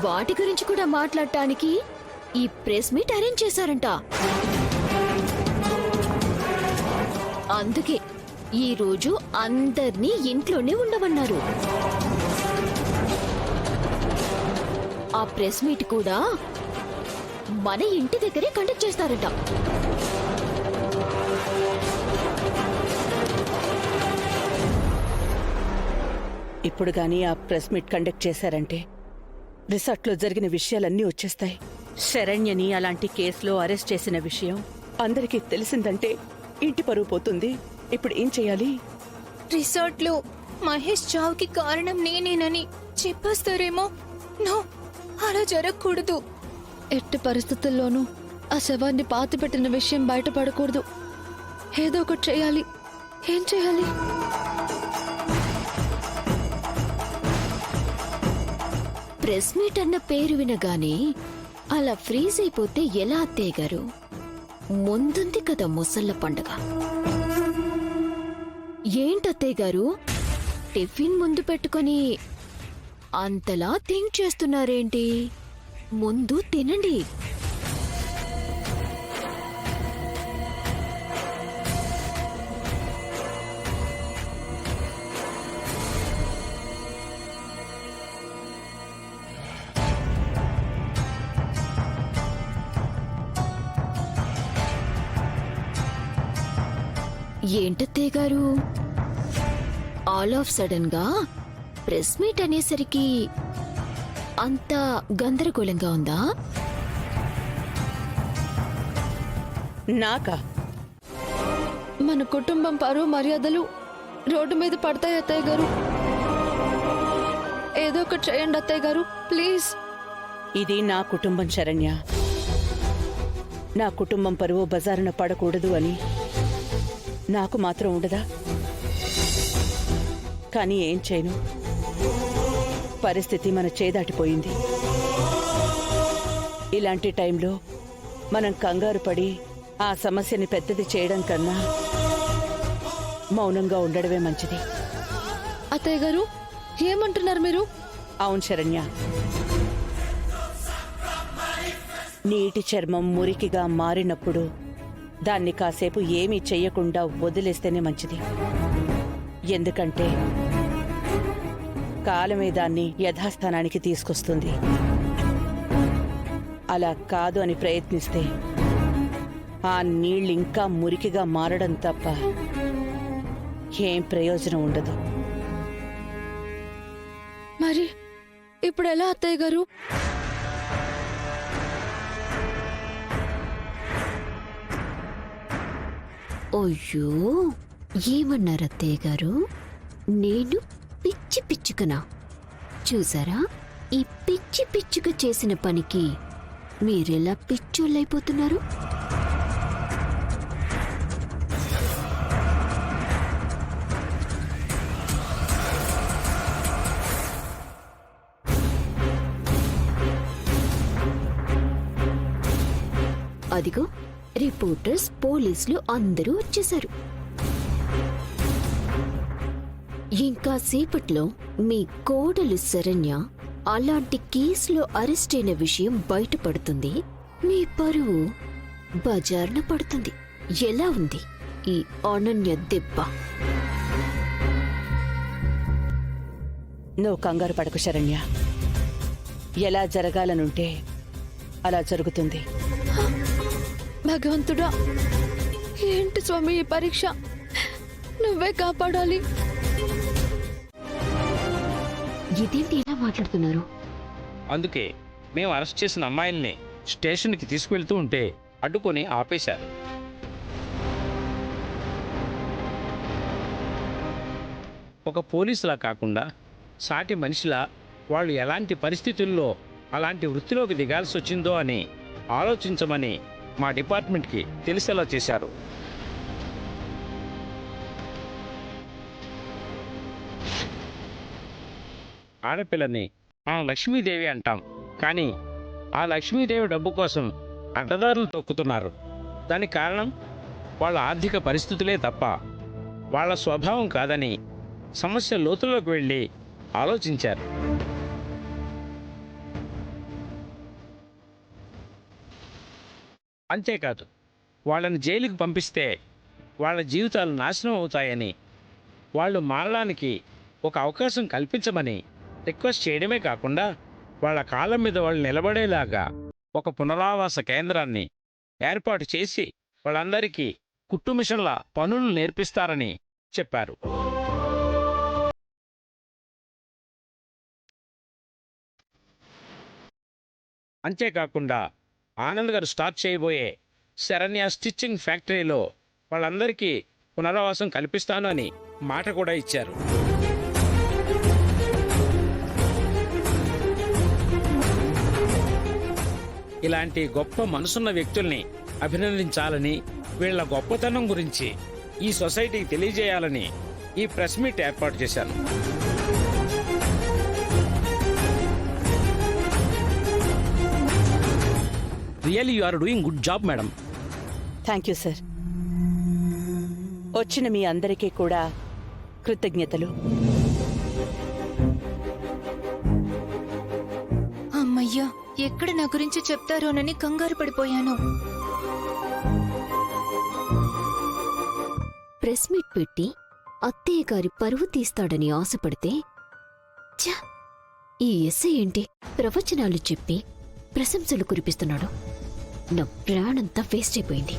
వాటి గురించి కూడా మాట్లాడటానికి ఈ ప్రెస్ మీట్ అరేంజ్ చేశారంట. అందుకే ఈ రోజు అందర్నీ ఇంట్లోనే ఉండమన్నారు. ఆ ప్రెస్ మీట్ కూడా మన ఇంటి దగ్గరే కండక్ట్ చేస్తారట. ఇప్పుడు గానీ ఆ ప్రెస్ మీట్ కండక్ట్ చేశారంటే రిసార్ట్లో జరిగిన విషయాలన్నీ వచ్చేస్తాయి. శరణ్యని అలాంటి కేసులో అరెస్ట్ చేసిన విషయం అందరికీ తెలిసిందంటే ఇంటి పరువు పోతుంది. ఇప్పుడు ఏం చేయాలి? రిసార్ట్లో మహేష్ చావుకి కారణం నేనేనని చెప్పేస్తారేమో. నో, అలా జరగకూడదు. ఎట్టి పరిస్థితుల్లోనూ ఆ శవాన్ని పాతిపెట్టిన విషయం బయటపడకూడదు. ఏదో ఒకటి చేయాలి. ఏం చేయాలి? ప్రెస్ మీట్ అన్న పేరు వినగానే అలా ఫ్రీజ్ అయిపోతే ఎలా అత్తయ్య గారు? ముందుంది కదా ముసళ్ళ పండగ. ఏంటత్తయ్య గారు టిఫిన్ ముందు పెట్టుకొని అంతలా థింక్ చేస్తున్నారేంటి? ముందు తినండి. ఏంటత్తయ్య గారు ఆల్ ఆఫ్ సడన్ గా ప్రెస్ మీట్ అనేసరికి అంత గందరగోళంగా ఉందా? నాకా? మన కుటుంబం పరువు మర్యాదలు రోడ్డు మీద పడతాయి అత్తయ్య గారు. ఏదో ఒకటి చేయండి అత్తయ్య గారు, ప్లీజ్. ఇది నా కుటుంబం శరణ్య. నా కుటుంబం పరువు బజారున పడకూడదు అని నాకు మాత్రం ఉండదా? కానీ ఏం చేయను, పరిస్థితి మన చేదాటిపోయింది. ఇలాంటి టైంలో మనం కంగారు పడి ఆ సమస్యని పెద్దది చేయడం కన్నా మౌనంగా ఉండడమే మంచిది. అత్తయ్య గారు ఏమంటున్నారు మీరు? అవును శరణ్య, నీటి చర్మం మురికిగా మారినప్పుడు దాన్ని కాసేపు ఏమీ చెయ్యకుండా వదిలేస్తేనే మంచిది. ఎందుకంటే కాలమే దాన్ని యథాస్థానానికి తీసుకొస్తుంది. అలా కాదు అని ప్రయత్నిస్తే ఆ నీళ్ళు ఇంకా మురికిగా మారడం తప్ప ఏం ప్రయోజనం ఉండదు. మరి ఇప్పుడు ఎలా అత్తయ్య గారు? అయ్యో, ఏమన్నారు అత్తయ్య గారు? నేను పిచ్చి పిచ్చుకనా? చూసారా, ఈ పిచ్చి పిచ్చుక చేసిన పనికి మీరెలా పిచ్చోళ్ళైపోతున్నారు? అదిగో రిపోర్టర్స్, పోలీసులు అందరూ వచ్చేశారు. ఇంకా సేపట్లో మీ కోడలు శరణ్య అలాంటి కేసులో అరెస్ట్ అయిన విషయం బయటపడుతుంది. మీ పరువు బజార్న పడుతుంది. ఎలా ఉంది ఈ అనన్య దెబ్బ? నువ్వు కంగారు పడకు శరణ్య, ఎలా జరగాలనుంటే అలా జరుగుతుంది. భగవంతుడా, ఏంటి స్వామి ఈ పరీక్ష? నువ్వే కాపాడాలి. ఇదేంటి ఎలా మాట్లాడుతున్నారు? అందుకే మేము అరెస్ట్ చేసిన అమ్మాయిల్ని స్టేషన్కి తీసుకువెళ్తూ ఉంటే అడ్డుకొని ఆపేశారు. ఒక పోలీసులా కాకుండా సాటి మనిషిలా వాళ్ళు ఎలాంటి పరిస్థితుల్లో అలాంటి వృత్తిలోకి దిగాల్సి వచ్చిందో అని ఆలోచించమని మా డిపార్ట్మెంట్కి తెలిసేలా చేశారు. ఆడపిల్లని మనం లక్ష్మీదేవి అంటాం, కానీ ఆ లక్ష్మీదేవి డబ్బు కోసం అడ్డదారులు తొక్కుతున్నారు. దానికి కారణం వాళ్ళ ఆర్థిక పరిస్థితులే తప్ప వాళ్ళ స్వభావం కాదని సమస్య లోతుల్లోకి వెళ్ళి ఆలోచించారు. అంతేకాదు వాళ్ళని జైలుకి పంపిస్తే వాళ్ళ జీవితాలు నాశనం అవుతాయని, వాళ్ళు మారడానికి ఒక అవకాశం కల్పించమని రిక్వెస్ట్ చేయడమే కాకుండా వాళ్ళ కాళ్ళ మీద వాళ్ళు నిలబడేలాగా ఒక పునరావాస కేంద్రాన్ని ఏర్పాటు చేసి వాళ్ళందరికీ కుట్టు మిషన్ల పనులు నేర్పిస్తారని చెప్పారు. అంతేకాకుండా ఆనంద్ గారు స్టార్ట్ చేయబోయే శరణ్య స్టిచ్చింగ్ ఫ్యాక్టరీలో వాళ్ళందరికీ పునరావాసం కల్పిస్తాను అని మాట కూడా ఇచ్చారు. ఇలాంటి గొప్ప మనసున్న వ్యక్తుల్ని అభినందించాలని, వీళ్ళ గొప్పతనం గురించి ఈ సొసైటీకి తెలియజేయాలని ఈ ప్రెస్ మీట్ ఏర్పాటు చేశాను. Really you are doing good job madam. Thank you sir. వచ్చిన మీ అందరికీ కూడా కృతజ్ఞతలు. అమ్మయ్యా, ఎక్కడ నా గురించి చెప్తారోనని కంగారు పడిపోయాను. ప్రెస్ మీట్ పెట్టి అత్తయ్య గారి పరువు తీస్తాడని ఆశపడితే ఛ! ఈ ఎస్ఐ ఏంటి ప్రవచనాలు చెప్పి ప్రశంసలు కురిపిస్తున్నాడు. నా ప్రాణంతా వేస్ట్ అయిపోయింది.